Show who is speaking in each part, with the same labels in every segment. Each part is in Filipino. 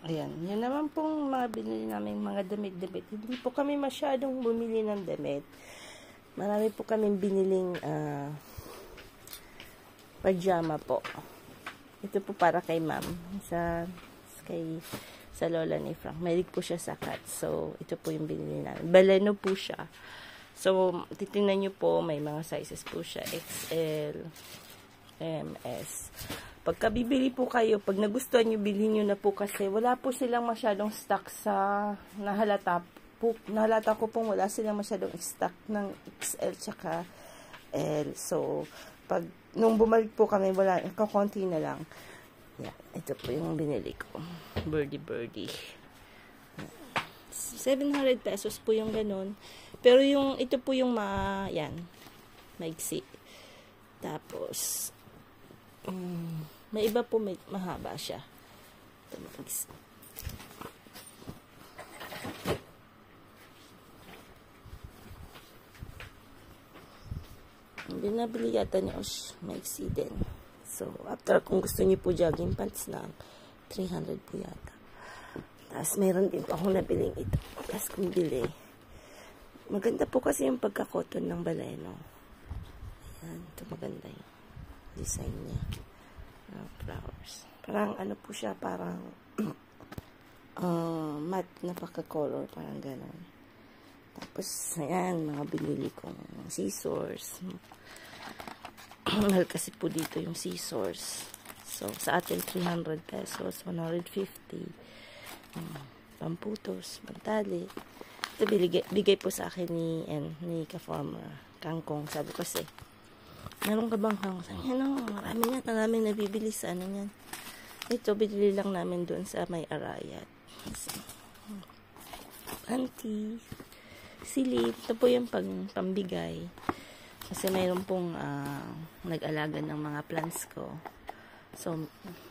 Speaker 1: Ayan, yun naman pong mga binili namin mga damit-damit. Hindi po kami masyadong bumili ng damit. Marami po kami biniling pajama po. Ito po para kay ma'am. Sa lola ni Frank. Mahilig po siya sa cat. So, ito po yung binili namin. Baleno po siya. So, titingnan nyo po, may mga sizes po siya. XL, MS. Pagka bibili po kayo, pag nagustuhan nyo, bilhin nyo na po kasi wala po silang masyadong stock sa nahalata ko pong wala silang masyadong stock ng XL tsaka L. So, nung bumalik po kami, wala, kakunti na lang. Yeah, ito po yung binili ko. Birdie. 700 pesos po yung ganun. Pero ito po yung maiksi. Tapos, may iba po mahaba siya. Ito maiksi. Hindi nabili yata ni Osh. Maiksi din. So, after kung gusto niyo po jogging pants na 300 po yata. Tapos, meron din po akong nabiling ito. Tapos, kung bili. Maganda po kasi yung pagka-cotton ng baleno. Ayan. Ito maganda yung design niya. Flowers. Parang ano po siya, parang matte na pagka-color. Parang gano'n. Tapos, ayan, mga binili kong scissors. Mahal kasi po dito yung scissors. So, sa atin, 300 pesos, 150. Pamputos, pantali. Ito, bigay po sa akin ni ka-farmer. Kangkong, sabi ko kasi, meron ka bang kangkong? Marami nga, maraming nabibili sa ano yan. Ito, binili lang namin doon sa may Arayat. Panty, silip. Ito po yung pambigay. Kasi mayroon pong nag-alaga ng mga plants ko. So,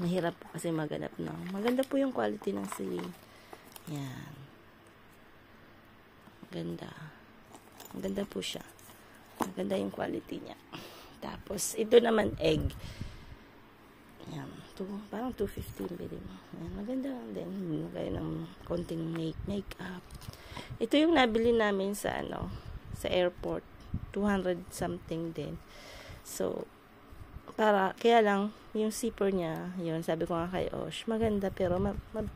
Speaker 1: mahirap po kasi maganap ng. Maganda po yung quality ng silip. Yan. Ganda. Maganda po siya. Maganda yung quality niya. Tapos, ito naman egg. Yan. Parang 250 yung bili mo. Yan. Maganda din. Maganda ng konting make-up. Ito yung nabili namin sa sa airport. 200 something din. So, kaya lang, yung zipper niya, yun, sabi ko nga kay Osh, maganda pero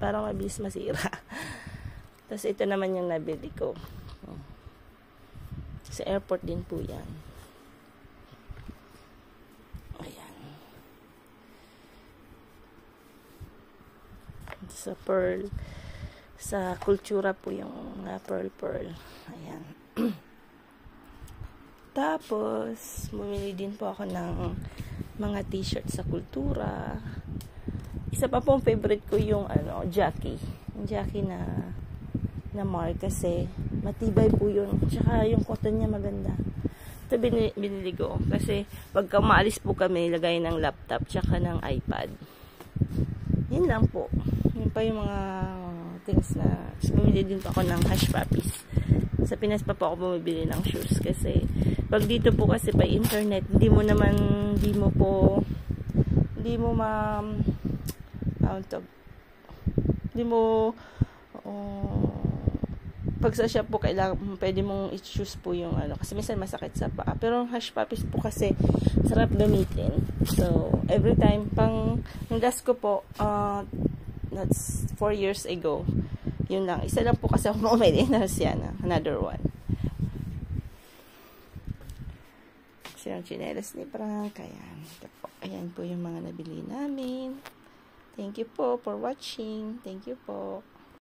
Speaker 1: parang mabilis masira. Tapos, ito naman yung nabili ko. Sa airport din po yan. Ayan. Sa pearl. Sa kultura po yung pearl. Ayan. Tapos, bumili din po ako ng mga t-shirt sa kultura. Isa pa pong favorite ko yung Jackie. Yung Jackie na mark kasi matibay po yun. Tsaka yung cotton niya maganda. Ito binili ko kasi pagka maalis po kami, lagay ng laptop tsaka ng iPad. Yun lang po. Yun pa yung mga things na bumili din po ako ng hush puppies. Sa Pinas pa po ako bumibili ng shoes kasi pag dito po kasi by internet, hindi mo pag sa shop po pwede mong i-choose po yung kasi minsan masakit sa paa. Pero hush puppies po kasi sarap gamitin. So, every time yung last ko po that's 4 years ago. Yun lang. Isa lang po kasi ako bumili na another one. Kasi yung chinelas ni Frank. Ayan po yung mga nabili namin. Thank you po for watching. Thank you po.